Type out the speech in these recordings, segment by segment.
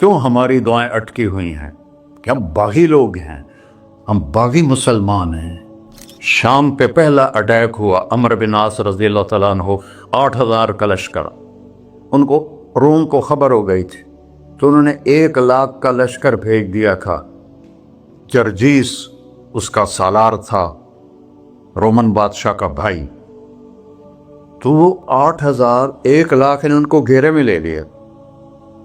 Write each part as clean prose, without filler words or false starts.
کیوں ہماری دعائیں اٹکی ہوئی ہیں؟ کہ ہم باغی لوگ ہیں، ہم باغی مسلمان ہیں۔ شام پہ پہلا اٹیک ہوا، عمرو بن عاص رضی اللہ تعالیٰ عنہ، 8,000 کا لشکر۔ ان کو روم کو خبر ہو گئی تھی تو انہوں نے 1,00,000 کا لشکر بھیج دیا تھا۔ جرجیس اس کا سالار تھا، رومن بادشاہ کا بھائی۔ تو وہ 8,000 1,00,000 نے ان کو گھیرے میں لے لیا۔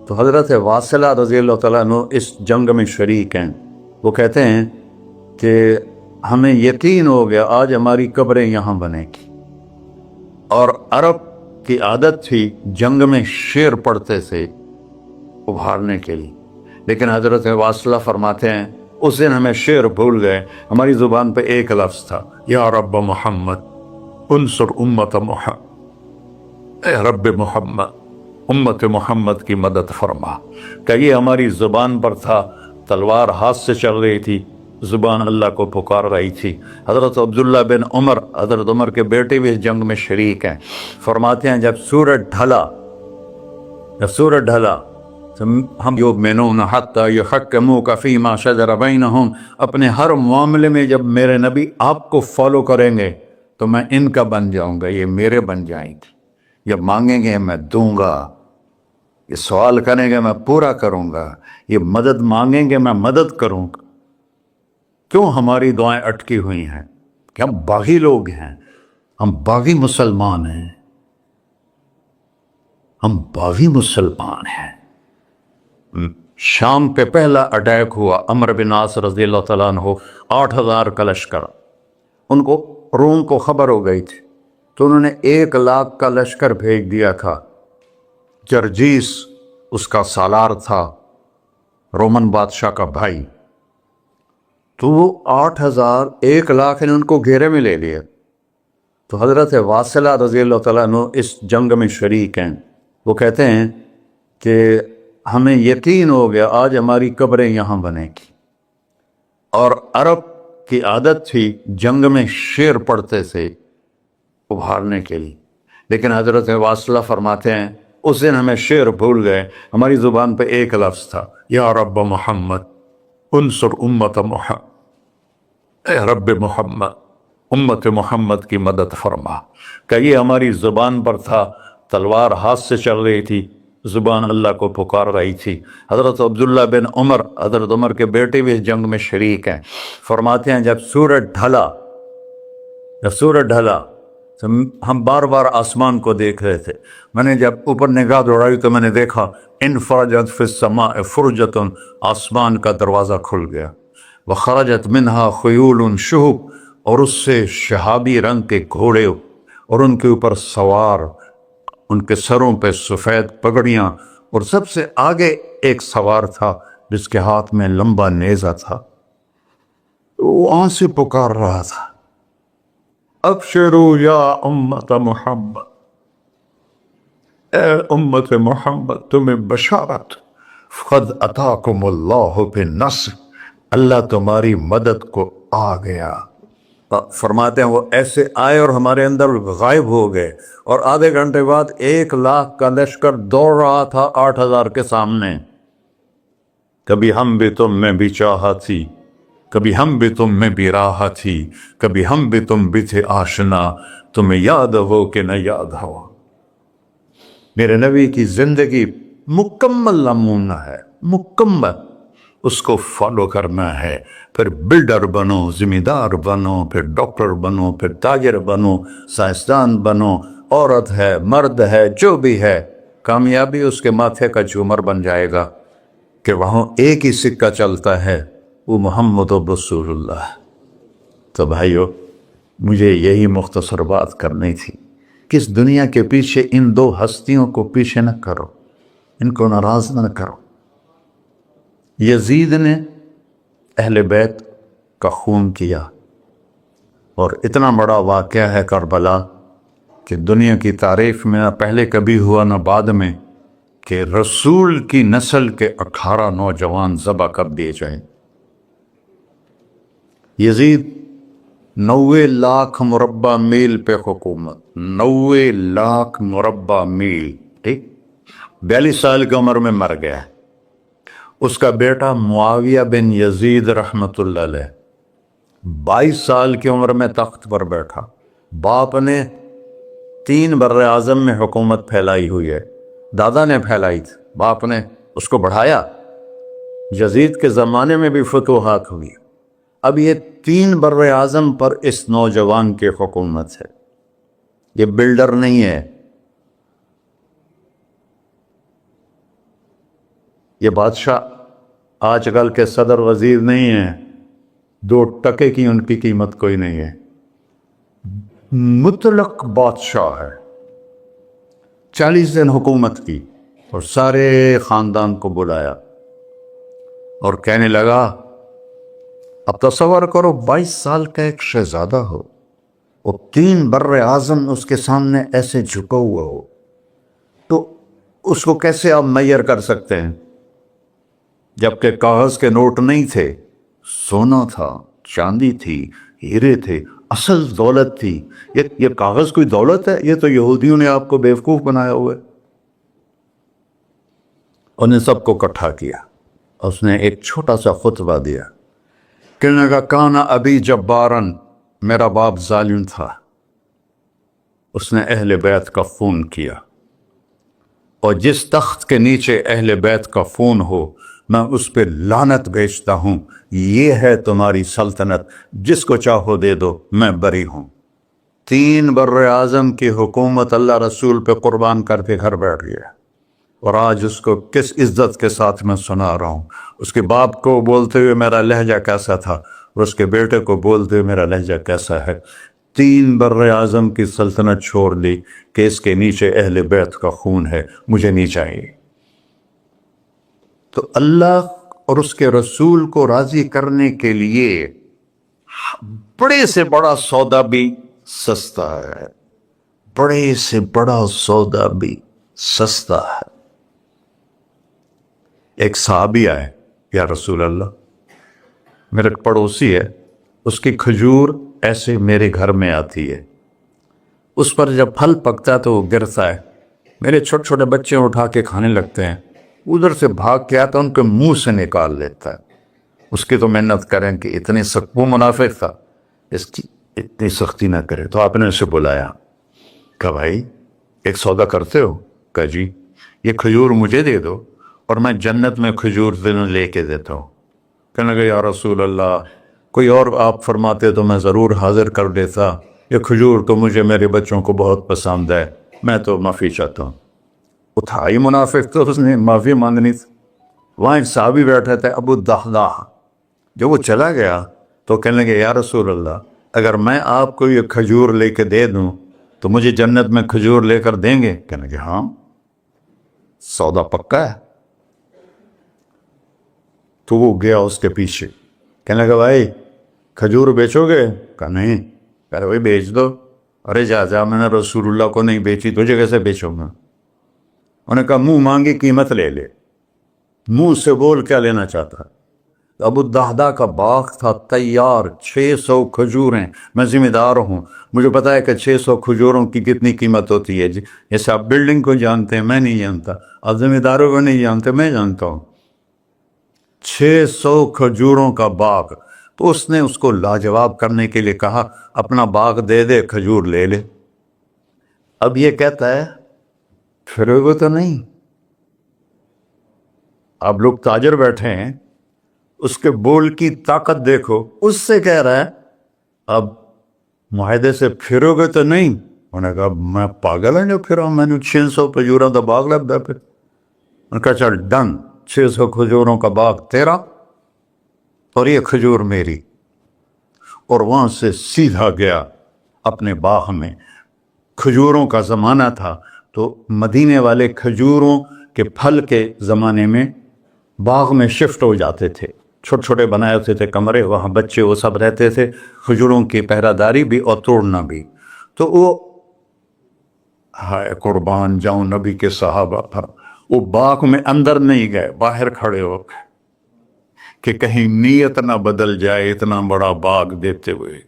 تو حضرت واصلہ رضی اللہ تعالیٰ عنہ اس جنگ میں شریک ہیں۔ وہ کہتے ہیں کہ ہمیں یقین ہو گیا آج ہماری قبریں یہاں بنے گی۔ اور عرب کی عادت تھی جنگ میں شعر پڑھتے تھے ابھارنے کے لیے، لیکن حضرت واصلہ فرماتے ہیں اس دن ہمیں شعر بھول گئے، ہماری زبان پہ ایک لفظ تھا، یا رب محمد انصر امت محمد، اے رب محمد امت محمد کی مدد فرما۔ کہ یہ ہماری زبان پر تھا، تلوار ہاتھ سے چل رہی تھی، زبان اللہ کو پکار رہی تھی۔ حضرت عبداللہ بن عمر، حضرت عمر کے بیٹے بھی اس جنگ میں شریک ہیں، فرماتے ہیں جب سورج ڈھلا ہم یؤمنون حتی یحکموک فیما شجر بینہم، اپنے ہر معاملے میں جب میرے نبی آپ کو فالو کریں گے تو میں ان کا بن جاؤں گا، یہ میرے بن جائیں گے۔ یہ مانگیں گے میں دوں گا، یہ سوال کریں گے میں پورا کروں گا، یہ مدد مانگیں گے میں مدد کروں گا۔ کیوں ہماری دعائیں اٹکی ہوئی ہیں؟ کہ ہم باغی لوگ ہیں، ہم باغی مسلمان ہیں، ہم باغی مسلمان ہیں۔ شام پہ پہلا اٹیک ہوا، عمرو بن عاص رضی اللہ تعالیٰ عنہ، 8,000 کا لشکر۔ ان کو روم کو خبر ہو گئی تھی تو انہوں نے 1,00,000 کا لشکر بھیج دیا تھا۔ جرجیس اس کا سالار تھا، رومن بادشاہ کا بھائی۔ تو وہ 8,000 1,00,000 نے ان کو گھیرے میں لے لیا۔ تو حضرت واصلہ رضی اللہ تعالیٰ عنہ اس جنگ میں شریک ہیں۔ وہ کہتے ہیں کہ ہمیں یقین ہو گیا آج ہماری قبریں یہاں بنے گی۔ اور عرب کی عادت تھی جنگ میں شعر پڑھتے تھے ابھارنے کے لیے، لیکن حضرت واصلہ فرماتے ہیں اس دن ہمیں شعر بھول گئے، ہماری زبان پہ ایک لفظ تھا، یا رب محمد انصر امت محمد، اے رب محمد امت محمد کی مدد فرما۔ کہ یہ ہماری زبان پر تھا، تلوار ہاتھ سے چل رہی تھی، زبان اللہ کو پکار رہی تھی۔ حضرت عبداللہ بن عمر، حضرت عمر کے بیٹے بھی اس جنگ میں شریک ہیں، فرماتے ہیں جب سورج ڈھلا ہم بار بار آسمان کو دیکھ رہے تھے۔ میں نے جب اوپر نگاہ دوڑائی تو میں نے دیکھا انفرجت فی السماء فرجۃ، آسمان کا دروازہ کھل گیا، وخرجت منہا خیول شہب، اور اس سے شہابی رنگ کے گھوڑے اور ان کے اوپر سوار، ان کے سروں پہ سفید پگڑیاں، اور سب سے آگے ایک سوار تھا جس کے ہاتھ میں لمبا نیزہ تھا، وہ وہاں سے پکار رہا تھا، ابشروا یا امت محمد، اے امت محمد تمہیں بشارت، قد اتاکم اللہ بالنصر، اللہ تمہاری مدد کو آ گیا۔ فرماتے ہیں وہ ایسے آئے اور ہمارے اندر غائب ہو گئے، اور آدھے گھنٹے بعد 1,00,000 کا لشکر دوڑ رہا تھا 8,000 کے سامنے۔ کبھی ہم بھی تم میں بھی چاہت تھی، کبھی ہم بھی تم میں بھی راحت تھی، کبھی ہم بھی تم بھی تھے آشنا، تمہیں یاد ہو کہ نہ یاد ہو۔ میرے نبی کی زندگی مکمل نمونہ ہے، مکمل، اس کو فالو کرنا ہے۔ پھر بلڈر بنو، ذمہ دار بنو، پھر ڈاکٹر بنو، پھر تاجر بنو، سائنسدان بنو، عورت ہے مرد ہے جو بھی ہے، کامیابی اس کے ماتھے کا جھومر بن جائے گا کہ وہاں ایک ہی سکہ چلتا ہے، وہ محمد رسول اللہ۔ تو بھائیو، مجھے یہی مختصر بات کرنی تھی کہ اس دنیا کے پیچھے ان دو ہستیوں کو پیچھے نہ کرو، ان کو ناراض نہ کرو۔ یزید نے اہل بیت کا خون کیا، اور اتنا بڑا واقعہ ہے کربلا کہ دنیا کی تاریخ میں نہ پہلے کبھی ہوا نہ بعد میں کہ رسول کی نسل کے 18 نوجوان ذبح کر دیے جائیں۔ یزید 90 لاکھ مربع میل پہ حکومت، 90 لاکھ مربع میل، ٹھیک، 42 سال کی عمر میں مر گیا۔ اس کا بیٹا معاویہ بن یزید رحمۃ اللہ علیہ 22 سال کی عمر میں تخت پر بیٹھا. باپ نے 3 بر اعظم میں حکومت پھیلائی ہوئی ہے. دادا نے پھیلائی تھی، باپ نے اس کو بڑھایا. یزید کے زمانے میں بھی فتوحات ہوئی. اب یہ 3 بر اعظم پر اس نوجوان کی حکومت ہے. یہ بلڈر نہیں ہے، یہ بادشاہ آج کل کے صدر وزیر نہیں ہیں. 2 ٹکے کی ان کی قیمت کوئی نہیں ہے. مطلق بادشاہ ہے. 40 دن حکومت کی اور سارے خاندان کو بلایا اور کہنے لگا، اب تصور کرو 22 سال کا ایک شہزادہ ہو، وہ 3 بر اعظم اس کے سامنے ایسے جھکا ہوا ہو، تو اس کو کیسے آپ میئر کر سکتے ہیں؟ جبکہ کاغذ کے نوٹ نہیں تھے، سونا تھا، چاندی تھی، ہیرے تھے، اصل دولت تھی. یہ کاغذ کوئی دولت ہے؟ یہ تو یہودیوں نے آپ کو بیوقوف بنایا ہوا ہے. انہیں سب کو اکٹھا کیا. اس نے ایک چھوٹا سا خطبہ دیا. کہنے لگا، کانا ابی جبارن، میرا باپ ظالم تھا، اس نے اہل بیت کا خون کیا، اور جس تخت کے نیچے اہل بیت کا خون ہو میں اس پہ لعنت بھیجتا ہوں. یہ ہے تمہاری سلطنت، جس کو چاہو دے دو، میں بری ہوں. 3 بر اعظم کی حکومت اللہ رسول پہ قربان کر کے گھر بیٹھ گیا. اور آج اس کو کس عزت کے ساتھ میں سنا رہا ہوں. اس کے باپ کو بولتے ہوئے میرا لہجہ کیسا تھا، اور اس کے بیٹے کو بولتے ہوئے میرا لہجہ کیسا ہے. 3 بر اعظم کی سلطنت چھوڑ دی کہ اس کے نیچے اہل بیت کا خون ہے، مجھے نہیں چاہیے. تو اللہ اور اس کے رسول کو راضی کرنے کے لیے بڑے سے بڑا سودا بھی سستا ہے. بڑے سے بڑا سودا بھی سستا ہے. ایک صحابی آئے، یا رسول اللہ، میرے پڑوسی ہے، اس کی کھجور ایسے میرے گھر میں آتی ہے، اس پر جب پھل پکتا ہے تو وہ گرتا ہے، میرے چھوٹے چھوٹے بچے اٹھا کے کھانے لگتے ہیں، ادھر سے بھاگ کے آتا ان کے منہ سے نکال لیتا ہے. اس کی تو محنت کریں کہ اتنی سخت، وہ منافق تھا، اس کی اتنی سختی نہ کرے. تو آپ نے اسے بلایا، کہا بھائی ایک سودا کرتے ہو؟ کہا جی. یہ کھجور مجھے دے دو اور میں جنت میں کھجور دن لے کے دیتا ہوں. کہنے لگا، یا رسول اللہ، کوئی اور آپ فرماتے تو میں ضرور حاضر کر دیتا، یہ کھجور تو مجھے میرے بچوں کو بہت پسند ہے، میں تو معافی چاہتا ہوں. اٹھائی منافق تو اس نے معافی مانگنی تھی. وہاں ایک صحابی بیٹھے تھے، ابو الدحداح. جب وہ چلا گیا تو کہنے لگے، یا رسول اللہ، اگر میں آپ کو یہ کھجور لے کے دے دوں تو مجھے جنت میں کھجور لے کر دیں گے؟ کہنے لگے، ہاں، سودا پکا ہے. تو وہ گیا اس کے پیچھے، کہنے لگا، بھائی کھجور بیچو گے؟ کہا نہیں. کہہ رہے، بھائی بیچ دو. ارے جا، میں نے رسول اللہ کو نہیں بیچی، تجھے کیسے بیچوں گا؟ انہوں نے کہا، منہ مانگی قیمت لے لے. منہ سے بول کیا لینا چاہتا ہے. ابو الدحداح کا باغ تھا تیار، 600 کھجوریں. میں ذمہ دار ہوں، مجھے پتا ہے کہ 600 کھجوروں کی کتنی قیمت ہوتی ہے. جیسے آپ بلڈنگ کو جانتے ہیں، میں نہیں جانتا، آپ ذمہ داروں کو نہیں جانتے، میں جانتا ہوں. 600 کھجوروں کا باغ. تو اس نے اس کو لاجواب کرنے کے لیے کہا، اپنا باغ دے دے، کھجور لے لے. اب یہ کہتا ہے پھرے گا تو نہیں. آپ لوگ تاجر بیٹھے ہیں، اس کے بول کی طاقت دیکھو. اس سے کہہ رہا ہے اب معاہدے سے پھرو گے تو نہیں. انہوں نے کہا، میں پاگل ہے جو پھرا، میں نے 600 کھجوروں کا باغ لگ گیا. پھر انہوں نے کہا، چل ڈن، 600 کھجوروں کا باغ تیرا اور یہ کھجور میری. اور وہاں سے سیدھا گیا اپنے باغ میں. کھجوروں کا زمانہ تھا تو مدینے والے کھجوروں کے پھل کے زمانے میں باغ میں شفٹ ہو جاتے تھے. چھوٹے چھوٹے بنائے ہوتے تھے کمرے، وہاں بچے وہ سب رہتے تھے، کھجوروں کی پہرہ داری بھی اور توڑنا بھی. تو وہ ہائے قربان جاؤں نبی کے صحابہ پر، وہ باغ میں اندر نہیں گئے، باہر کھڑے ہو گئے کہ کہیں نیت نہ بدل جائے اتنا بڑا باغ دیتے ہوئے.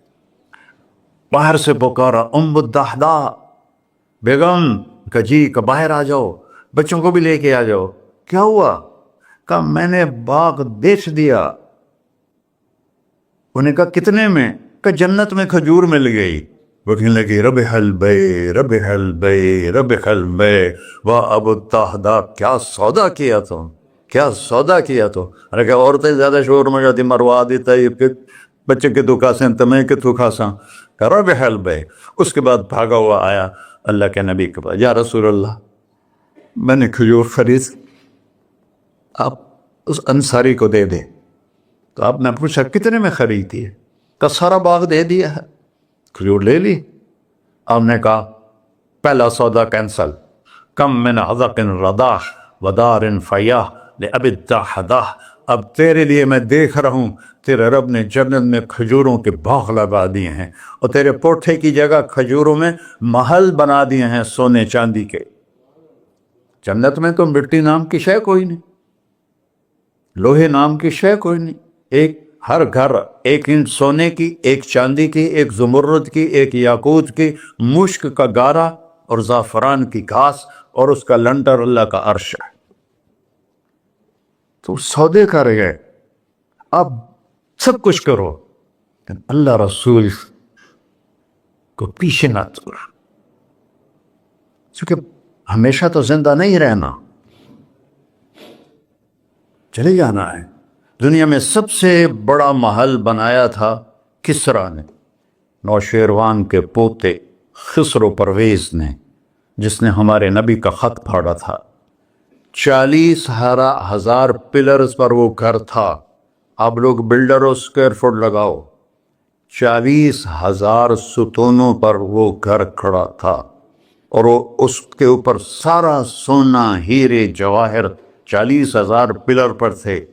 باہر سے پکارا، ام الدحداح بیگم. کہ جی، کہ باہر آ جاؤ، بچوں کو بھی لے کے آ جاؤ. کیا ہوا؟ کہا میں نے باغ بیچ دیا. انہیں کہا کتنے میں؟ کہ جنت میں کھجور مل گئی. وہ کہنے لگی ربح البیع ربح البیع ربح البیع. واہ ابو الطہدہ کیا سودا کیا تم، کیا سودا کیا تو. ارے کہ عورتیں زیادہ شور مجھے مروا دیتا ہے کہ بچے کے تو کھاسیں تمہیں کہ تو کھاساں. کہ ربح البیع. اس کے بعد بھاگا ہوا آیا اللہ کے نبی کے پاس. یا رسول اللہ میں نے کھجور خرید، آپ اس انصاری کو دے دیں. تو آپ نے پوچھا کتنے میں خریدی ہے؟ کہ سارا باغ دے دیا ہے. کھجور لے لی. آپ نے کہا پہلا سودا کینسل. کم من عذق رداح ودار فیاح لأبی الدحدہ. اب تیرے لیے میں دیکھ رہا ہوں تیرے رب نے جنت میں کھجوروں کے باغ لگا دیے ہیں اور تیرے پوٹھے کی جگہ کھجوروں میں محل بنا دیے ہیں سونے چاندی کے. جنت میں تو مٹی نام کی شے کوئی نہیں، لوہے نام کی شے کوئی نہیں. ایک ہر گھر ایک انچ سونے کی، ایک چاندی کی، ایک زمرد کی، ایک یاقوت کی، مشک کا گارا اور زعفران کی گھاس اور اس کا لنٹر اللہ کا عرش ہے. تو سودے کر گئے. اب سب کچھ کرو لیکن اللہ رسول کو پیچھے نہ چھوڑ، کیونکہ ہمیشہ تو زندہ نہیں رہنا، چلے جانا ہے. دنیا میں سب سے بڑا محل بنایا تھا کسریٰ نے، نوشیروان کے پوتے خسرو پرویز نے، جس نے ہمارے نبی کا خط پھاڑا تھا. 40,000 پلرز پر وہ گھر تھا. آپ لوگ بلڈروں اسکوائر فٹ لگاؤ، 40,000 ستونوں پر وہ گھر کھڑا تھا اور وہ اس کے اوپر سارا سونا ہیرے جواہر 40,000 پلر پر تھے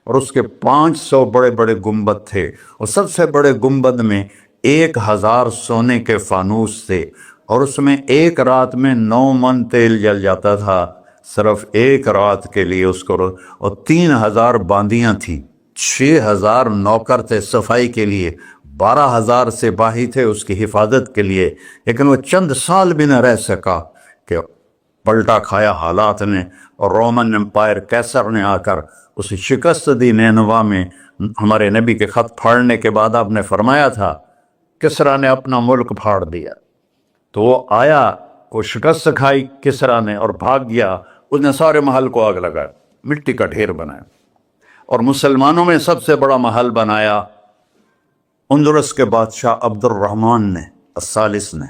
اور اس کے 500 بڑے بڑے گنبد تھے اور سب سے بڑے گنبد میں 1,000 سونے کے فانوس تھے اور اس میں ایک رات میں 9 من تیل جل جاتا تھا صرف ایک رات کے لیے اس کو. اور 3,000 باندیاں تھیں، 6,000 نوکر تھے صفائی کے لیے، 12,000 سپاہی تھے اس کی حفاظت کے لیے. لیکن وہ چند سال بھی نہ رہ سکا کہ پلٹا کھایا حالات نے اور رومن امپائر کیسر نے آ کر اسے شکست دی. نینوا میں ہمارے نبی کے خط پھاڑنے کے بعد آپ نے فرمایا تھا کسریٰ نے اپنا ملک پھاڑ دیا. تو وہ آیا، وہ شکست کھائی کسریٰ نے اور بھاگ گیا. اس نے سارے محل کو آگ لگایا، مٹی کا ڈھیر بنایا. اور مسلمانوں میں سب سے بڑا محل بنایا اندلس کے بادشاہ عبد الرحمن نے الثالث نے.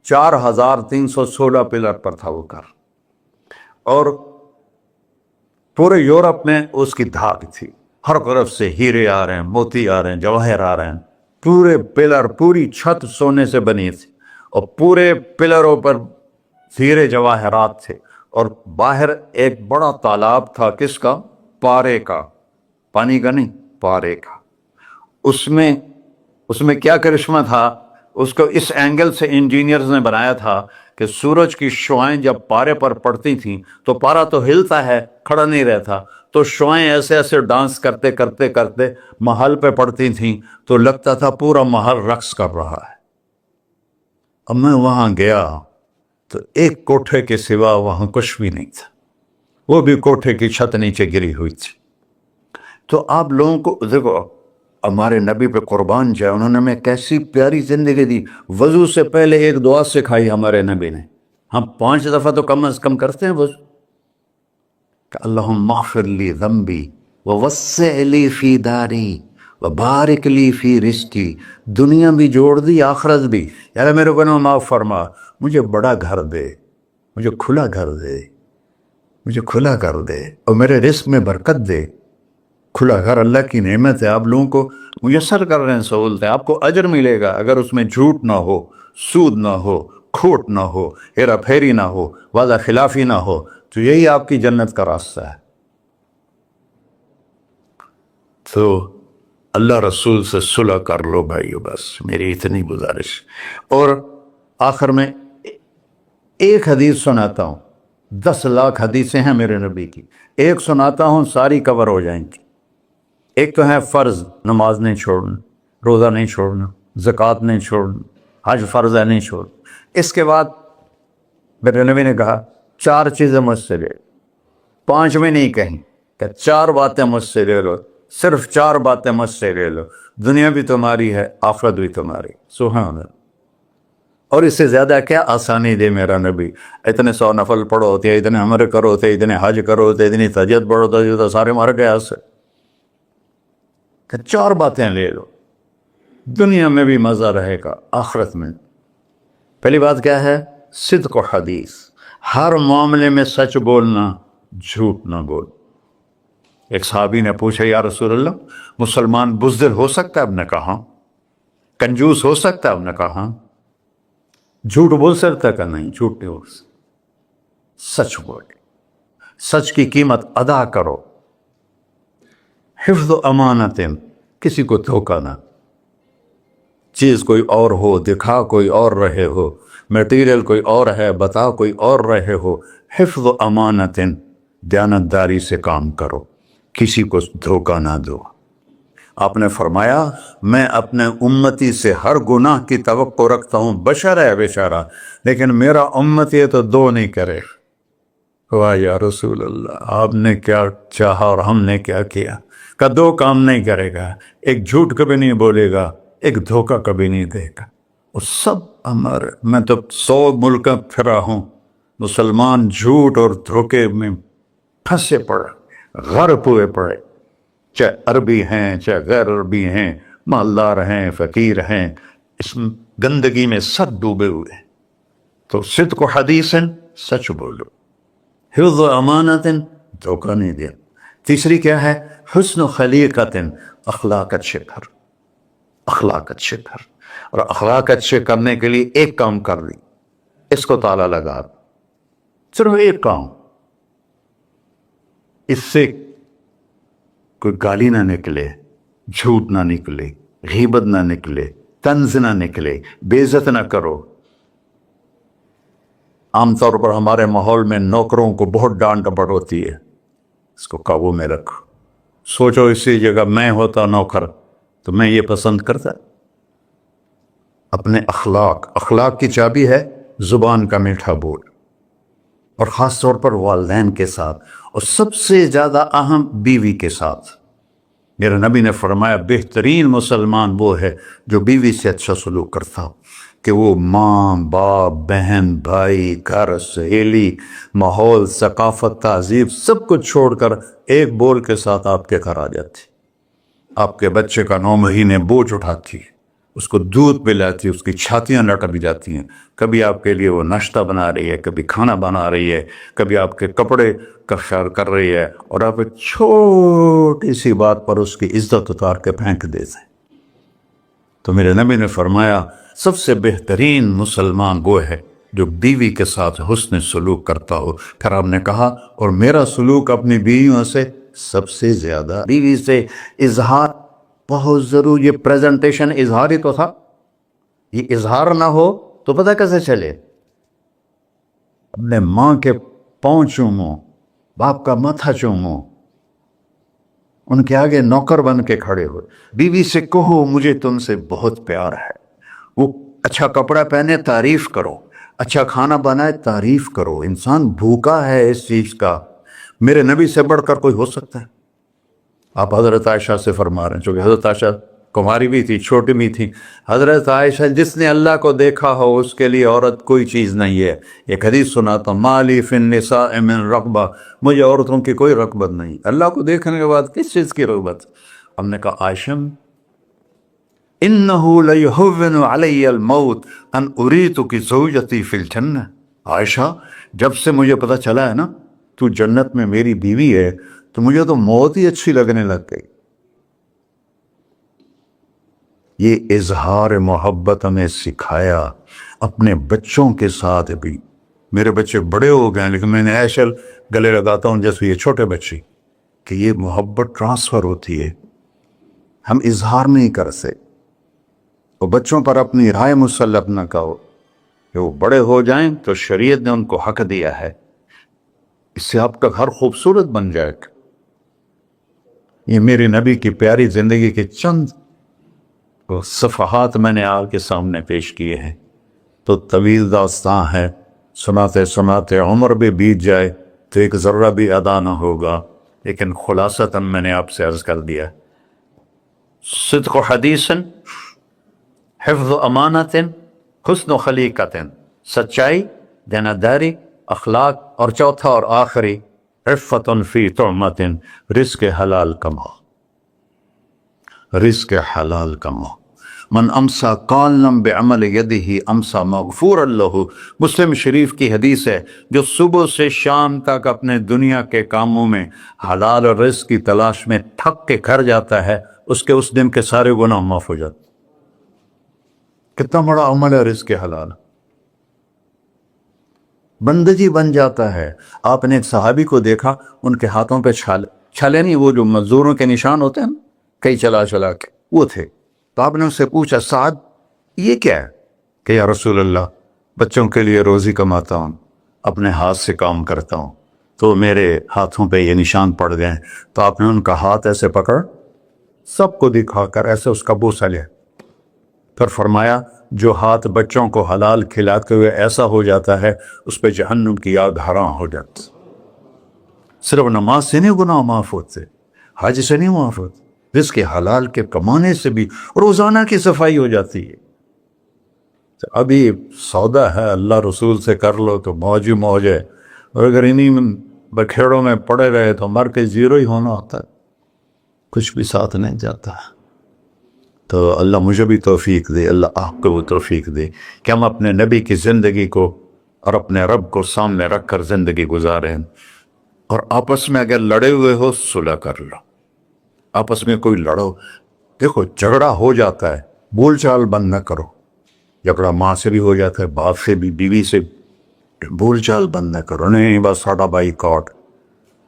4,316 پلر پر تھا وہ گھر اور پورے یورپ میں اس کی دھاک تھی. ہر طرف سے ہیرے آ رہے ہیں، موتی آ رہے ہیں، جواہر آ رہے ہیں. پورے پلر، پوری چھت سونے سے بنی تھی اور پورے پلروں پر ہیرے جواہرات تھے. اور باہر ایک بڑا تالاب تھا، کس کا؟ پارے کا، پانی کا نہیں، پارے کا. اس میں کیا کرشمہ تھا؟ اس کو اس اینگل سے انجینئرز نے بنایا تھا کہ سورج کی شعائیں جب پارے پر پڑتی تھیں تو پارا تو ہلتا ہے، کھڑا نہیں رہتا، تو شعائیں ایسے ایسے ڈانس کرتے کرتے کرتے محل پہ پڑتی تھیں تو لگتا تھا پورا محل رقص کر رہا ہے. اب میں وہاں گیا تو ایک کوٹھے کے سوا وہاں کچھ بھی نہیں تھا، وہ بھی کوٹھے کی چھت نیچے گری ہوئی تھی. تو آپ لوگوں کو دیکھو، ہمارے نبی پہ قربان جائے، انہوں نے ہمیں کیسی پیاری زندگی دی. وضو سے پہلے ایک دعا سکھائی ہمارے نبی نے. ہم 5 دفعہ تو کم از کم کرتے ہیں وضو کہ اللہم اغفر لی ذنبی ووسع لی فی داری وبارک لی فی رزقی. دنیا بھی جوڑ دی، آخرت بھی. یار میرے کو معاف فرما، مجھے بڑا گھر دے، مجھے کھلا گھر دے، مجھے کھلا کر دے اور میرے رزق میں برکت دے. کھلا گھر اللہ کی نعمت ہے، آپ لوگوں کو میسر کر رہے ہیں سہولتیں. آپ کو اجر ملے گا اگر اس میں جھوٹ نہ ہو، سود نہ ہو، کھوٹ نہ ہو، ہیرا پھیری نہ ہو، وعدہ خلافی نہ ہو. تو یہی آپ کی جنت کا راستہ ہے. تو اللہ رسول سے صلح کر لو بھائیو، بس میری اتنی گزارش. اور آخر میں ایک حدیث سناتا ہوں. 10 لاکھ حدیثیں ہیں میرے نبی کی، ایک سناتا ہوں، ساری کور ہو جائیں گی. ایک تو ہے فرض، نماز نہیں چھوڑنا، روزہ نہیں چھوڑنا، زکوٰۃ نہیں چھوڑنا، حج فرض ہے نہیں چھوڑنا. اس کے بعد میرے نبی نے کہا 4 چیزیں مجھ سے لے، 5 میں نہیں کہیں. کہ 4 باتیں مجھ سے لے لو، صرف 4 باتیں مجھ سے لے لو، دنیا بھی تمہاری ہے، آخرت بھی تمہاری۔ سبحان اللہ۔ اور اس سے زیادہ کیا آسانی دے میرا نبی؟ اتنے 100 نفل پڑھو ہوتے، اتنے عمرے کرو ہوتے، اتنے حج کرو ہوتے، اتنی تہجد پڑھو ہوتے، تو سارے مر گئے آج سے۔ کہ 4 باتیں لے لو، دنیا میں بھی مزہ رہے گا، آخرت میں۔ پہلی بات کیا ہے؟ صدق و حدیث، ہر معاملے میں سچ بولنا، جھوٹ نہ بول۔ ایک صحابی نے پوچھا یا رسول اللہ مسلمان بزدل ہو سکتا ہے؟ اب نے کہا کنجوس ہو سکتا ہے؟ اب نے کہا جھوٹ بول سکتا ہے؟ کہ نہیں، جھوٹ نہیں بول سکتا، سچ بول، سچ کی قیمت ادا کرو۔ حفظ و امانت، کسی کو دھوکہ نہ، چیز کوئی اور ہو، دکھا کوئی اور رہے ہو، میٹیریل کوئی اور ہے، بتا کوئی اور رہے ہو۔ حفظ و امانت، دیانتداری سے کام کرو، کسی کو دھوکہ نہ دو۔ آپ نے فرمایا میں اپنے امتی سے ہر گناہ کی توقع رکھتا ہوں، بشر ہے بیچارہ، لیکن میرا امتی ہے تو 2 نہیں کرے۔ واہ یا رسول اللہ، آپ نے کیا چاہا اور ہم نے کیا کیا؟ کہ 2 کام نہیں کرے گا، ایک جھوٹ کبھی نہیں بولے گا، ایک دھوکہ کبھی نہیں دے گا۔ وہ سب ہمارے، میں تو 100 ملک پھرا ہوں، مسلمان جھوٹ اور دھوکے میں پھنسے پڑے، غرق ہوئے پڑے، چاہے عربی ہیں چاہے غیر عربی ہیں، مالدار ہیں فقیر ہیں، اس گندگی میں سب ڈوبے ہوئے ہیں۔ تو صدق و حدیث، سچ بولو، حفظ و امانت، دھوکہ نہیں دیا۔ تیسری کیا ہے؟ حسن و خلیقت، اخلاق اچھے کر، اخلاق اچھے کر۔ اور اخلاق اچھے کرنے کے لیے ایک کام کر لی، اس کو تالا لگا، صرف ایک کام، اس سے کوئی گالی نہ نکلے، جھوٹ نہ نکلے، غیبت نہ نکلے، طنز نہ نکلے، بے عزت نہ کرو۔ عام طور پر ہمارے ماحول میں نوکروں کو بہت ڈانٹ ڈپٹ ہوتی ہے، اس کو قابو میں رکھو۔ سوچو اسی جگہ میں ہوتا نوکر تو میں یہ پسند کرتا۔ اپنے اخلاق کی چابی ہے زبان کا میٹھا بول، اور خاص طور پر والدین کے ساتھ، اور سب سے زیادہ اہم بیوی کے ساتھ۔ میرے نبی نے فرمایا بہترین مسلمان وہ ہے جو بیوی سے اچھا سلوک کرتا ہو، کہ وہ ماں باپ بہن بھائی گھر سہیلی ماحول ثقافت تہذیب سب کچھ چھوڑ کر ایک بول کے ساتھ آپ کے گھر آ جاتی، آپ کے بچے کا 9 مہینے بوجھ اٹھاتی، اس کو دودھ پلاتی، اس کی چھاتیاں لٹک جاتی ہیں، کبھی آپ کے لیے وہ ناشتہ بنا رہی ہے، کبھی کھانا بنا رہی ہے، کبھی آپ کے کپڑے کا خیال کر رہی ہے، اور آپ ایک چھوٹی سی بات پر اس کی عزت اتار کے پھینک دیتے ہیں۔ تو میرے نبی نے فرمایا سب سے بہترین مسلمان وہ ہے جو بیوی کے ساتھ حسن سلوک کرتا ہو۔ پھر آپ نے کہا اور میرا سلوک اپنی بیویوں سے سب سے زیادہ، بیوی سے اظہار بہت ضروری، یہ پریزنٹیشن اظہار ہی تو تھا، یہ اظہار نہ ہو تو پتہ کیسے چلے؟ اپنے ماں کے پاؤں چومو، باپ کا ماتھا چومو، ان کے آگے نوکر بن کے کھڑے ہو، بیوی سے کہو مجھے تم سے بہت پیار ہے، وہ اچھا کپڑا پہنے تعریف کرو، اچھا کھانا بنائے تعریف کرو۔ انسان بھوکا ہے اس چیز کا، میرے نبی سے بڑھ کر کوئی ہو سکتا ہے؟ آپ حضرت عائشہ سے فرما رہے ہیں، چونکہ حضرت عائشہ کماری بھی تھی، چھوٹی بھی تھی۔ حضرت عائشہ جس نے اللہ کو دیکھا ہو اس کے لیے عورت کوئی چیز نہیں ہے۔ ایک حدیث سناتا ہوں، مالی فی النساء من رغبہ، مجھے عورتوں کی کوئی رغبت نہیں، اللہ کو دیکھنے کے بعد کس چیز کی رغبت؟ ہم نے کہا عائشہ انہ لیہون علی الموت ان اریتک زوجتی فی الجنہ، عائشہ جب سے مجھے پتہ چلا ہے نا تو جنت میں میری بیوی ہے تو مجھے تو موت ہی اچھی لگنے لگ گئی۔ یہ اظہار محبت ہمیں سکھایا اپنے بچوں کے ساتھ بھی۔ میرے بچے بڑے ہو گئے لیکن میں نے ایسے گلے لگاتا ہوں جیسے یہ چھوٹے بچے، کہ یہ محبت ٹرانسفر ہوتی ہے، ہم اظہار نہیں کر سکتے۔ اور بچوں پر اپنی رائے مسلط نہ کہو، کہ وہ بڑے ہو جائیں تو شریعت نے ان کو حق دیا ہے، اس سے آپ کا گھر خوبصورت بن جائے گا۔ یہ میرے نبی کی پیاری زندگی کے چند صفحات میں نے آپ کے سامنے پیش کیے ہیں، تو طویل داستان ہے، سناتے سناتے عمر بھی بیت جائے تو ایک ذرہ بھی ادا نہ ہوگا۔ لیکن خلاصتاً میں نے آپ سے عرض کر دیا، صدق و حدیثن، حفظ و امانتن، حسن و خلیقتن، سچائی، دیانتداری، اخلاق، اور چوتھا اور آخری عفتن فی طعمتن، رزق حلال کماؤ، رزق حلال کماؤ۔ من امسا قالم بعمل یدہ امسا مغفورا لہ، مسلم شریف کی حدیث ہے، جو صبح سے شام تک اپنے دنیا کے کاموں میں حلال اور رزق کی تلاش میں تھک کے گھر جاتا ہے، اس کے اس دن کے سارے گناہ معاف ہو جاتے۔ کتنا بڑا عمل ہے رزق حلال، بندگی بن جاتا ہے۔ آپ نے ایک صحابی کو دیکھا، ان کے ہاتھوں پہ چھالے نہیں، وہ جو مزدوروں کے نشان ہوتے ہیں نا، کئی چلا چلا کے، وہ تھے۔ تو آپ نے اس سے پوچھا، سعد یہ کیا ہے؟ کہ یا رسول اللہ، بچوں کے لیے روزی کماتا ہوں، اپنے ہاتھ سے کام کرتا ہوں، تو میرے ہاتھوں پہ یہ نشان پڑ گئے۔ تو آپ نے ان کا ہاتھ ایسے پکڑ، سب کو دکھا کر ایسے اس کا بوسہ لیا، پھر فرمایا جو ہاتھ بچوں کو حلال کھلاتے ہوئے ایسا ہو جاتا ہے، اس پہ جہنم کی آگ حرام ہو جاتی۔ صرف نماز سے نہیں گناہ معاف ہوتے، حج سے نہیں معاف ہوتے، رزق حلال کے کمانے سے بھی روزانہ کی صفائی ہو جاتی ہے۔ ابھی سودا ہے، اللہ رسول سے کر لو تو موج ہی موج ہے، اور اگر انہیں بکھیڑوں میں پڑے رہے تو مر کے زیرو ہی ہونا ہوتا ہے، کچھ بھی ساتھ نہیں جاتا۔ تو اللہ مجھے بھی توفیق دے، اللہ آپ کو بھی توفیق دے کہ ہم اپنے نبی کی زندگی کو اور اپنے رب کو سامنے رکھ کر زندگی گزاریں۔ اور آپس میں اگر لڑے ہوئے ہو، صلح کر لو، آپس میں کوئی لڑو، دیکھو جھگڑا ہو جاتا ہے، بول چال بند نہ کرو، جھگڑا ماں سے بھی ہو جاتا ہے، باپ سے بھی، بیوی سے، بول چال بند نہ کرو، نہیں بس ساڈا بائی کاٹ۔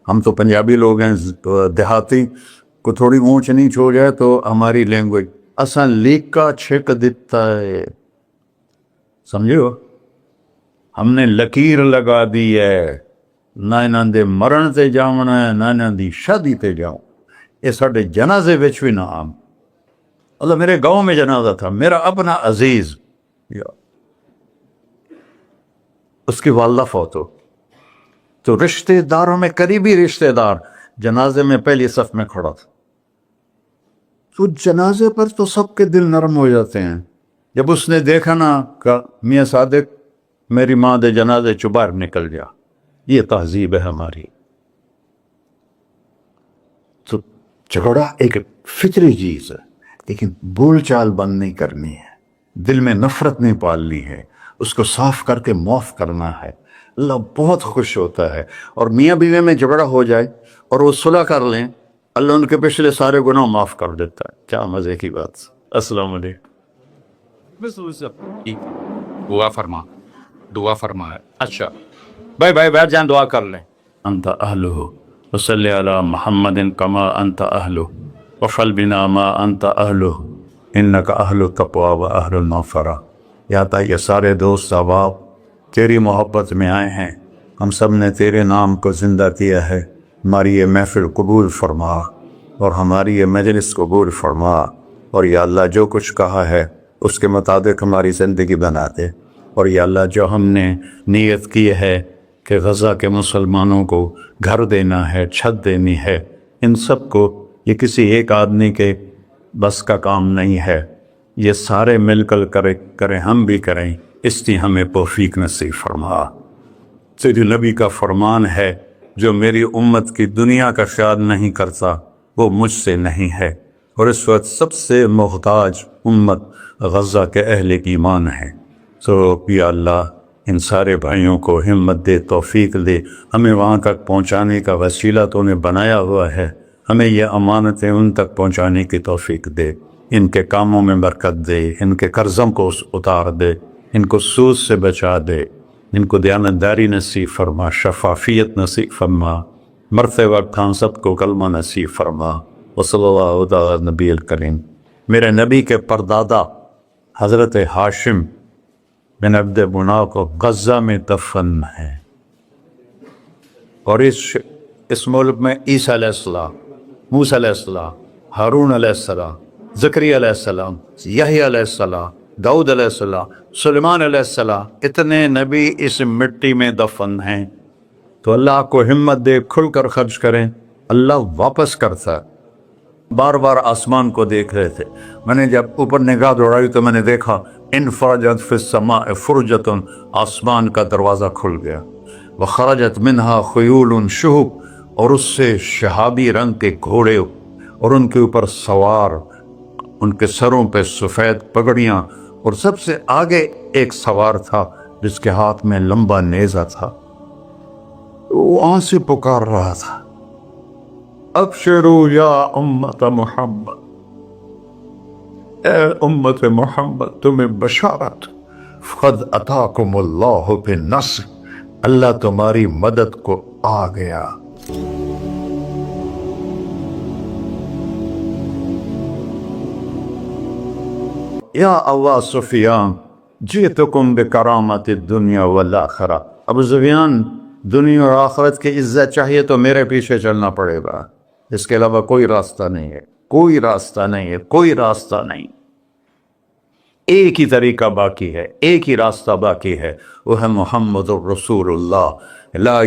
ہم تو پنجابی لوگ ہیں، دیہاتی کو تھوڑی اونچ نیچ ہو جائے تو ہماری لینگویج اساں لیکا چھک دیتا ہے، سمجھو، ہم نے لکیر لگا دی ہے، نہ انہاں دے مرن تے جاونا ہے، نہ انہاں دی شادی تے جاؤ۔ یہ ساڈے جنازے وچ بھی نہ عام۔ اللہ، میرے گاؤں میں جنازہ تھا، میرا اپنا عزیز، اس کی والدہ فوت ہو، تو رشتہ داروں میں قریبی رشتہ دار جنازے میں پہلی صف میں کھڑا تھا۔ تو جنازے پر تو سب کے دل نرم ہو جاتے ہیں۔ جب اس نے دیکھا نا کہ میاں صادق میری ماں دے جنازے چوں باہر نکل جا، یہ تہذیب ہے ہماری۔ تو جھگڑا ایک فطری چیز ہے، لیکن بول چال بند نہیں کرنی ہے، دل میں نفرت نہیں پالنی ہے، اس کو صاف کر کے معاف کرنا ہے۔ اللہ بہت خوش ہوتا ہے۔ اور میاں بیوی میں جھگڑا ہو جائے اور وہ صلح کر لیں، اللہ ان کے پچھلے سارے گناہ معاف کر دیتا ہے۔ کیا مزے کی بات۔ السلام علیکم۔ دعا فرما، دعا فرما ہے۔ اچھا بھائی بیٹھ جائیں، دعا کر لیں۔ انت اہلہ وصلی علی محمد کما انت اہلہ وفعل بنا ما انت اہلہ انک اہل التقوی و اہل المغفرہ۔ یا تا یہ سارے دوست احباب تیری محبت میں آئے ہیں، ہم سب نے تیرے نام کو زندہ کیا ہے، ہماری یہ محفل قبول فرما اور ہماری یہ مجلس قبول فرما، اور یا اللہ جو کچھ کہا ہے اس کے مطابق ہماری زندگی بنا دے۔ اور یا اللہ جو ہم نے نیت کی ہے کہ غزہ کے مسلمانوں کو گھر دینا ہے، چھت دینی ہے، ان سب کو، یہ کسی ایک آدمی کے بس کا کام نہیں ہے، یہ سارے مل کر کریں، ہم بھی کریں، اس کی ہمیں توفیق نصیب فرما۔ تیری نبی کا فرمان ہے، جو میری امت کی دنیا کا خیال نہیں کرتا وہ مجھ سے نہیں ہے، اور اس وقت سب سے محتاج امت غزہ کے اہل ایمان ہے۔ تو یا اللہ ان سارے بھائیوں کو ہمت دے، توفیق دے، ہمیں وہاں تک پہنچانے کا وسیلہ تو نے بنایا ہوا ہے، ہمیں یہ امانتیں ان تک پہنچانے کی توفیق دے، ان کے کاموں میں برکت دے، ان کے قرضوں کو اتار دے، ان کو سود سے بچا دے، ان کو دیانتداری نصیب فرما، شفافیت نصیب فرما، مرتے وقت ہم سب کو کلمہ نصیب فرما۔ وصلی اللہ علی نبی الکریم۔ میرے نبی کے پردادا حضرت ہاشم بن عبد مناف کو غزہ میں دفن ہے، اور اس ملک میں عیسیٰ علیہ السلام، موسیٰ علیہ السلام، ہارون علیہ السلام، زکریا علیہ السلام، یحییٰ علیہ السلام، داؤد علیہ السلام، سلیمان علیہ السلام، اتنے نبی اس مٹی میں دفن ہیں۔ تو اللہ آپ کو ہمت دے، کھل کر خرچ کریں، اللہ واپس کرتا ہے۔ بار بار آسمان کو دیکھ رہے تھے، میں نے جب اوپر نگاہ دوڑائی تو میں نے دیکھا انفرجت فی السماء فرجۃ، آسمان کا دروازہ کھل گیا، وخرجت منہا خیول شہب، اور اس سے شہابی رنگ کے گھوڑے اور ان کے اوپر سوار، ان کے سروں پہ سفید پگڑیاں، اور سب سے آگے ایک سوار تھا جس کے ہاتھ میں لمبا نیزہ تھا، وہ وہاں سے پکار رہا تھا، ابشروا یا امت محمد، اے امت محمد تمہیں بشارت، قد اتاکم اللہ بالنصر، اللہ تمہاری مدد کو آ گیا۔ یا ابا سفیان جئتکم بکرامت الدنیا والآخرہ، ابو سفیان دنیا اور آخرت کی عزت چاہیے تو میرے پیچھے چلنا پڑے گا، اس کے علاوہ کوئی راستہ نہیں ہے، کوئی راستہ نہیں ہے، کوئی راستہ نہیں۔ ایک ہی طریقہ باقی ہے، ایک ہی راستہ باقی ہے، وہ ہے محمد الرسول اللہ، لا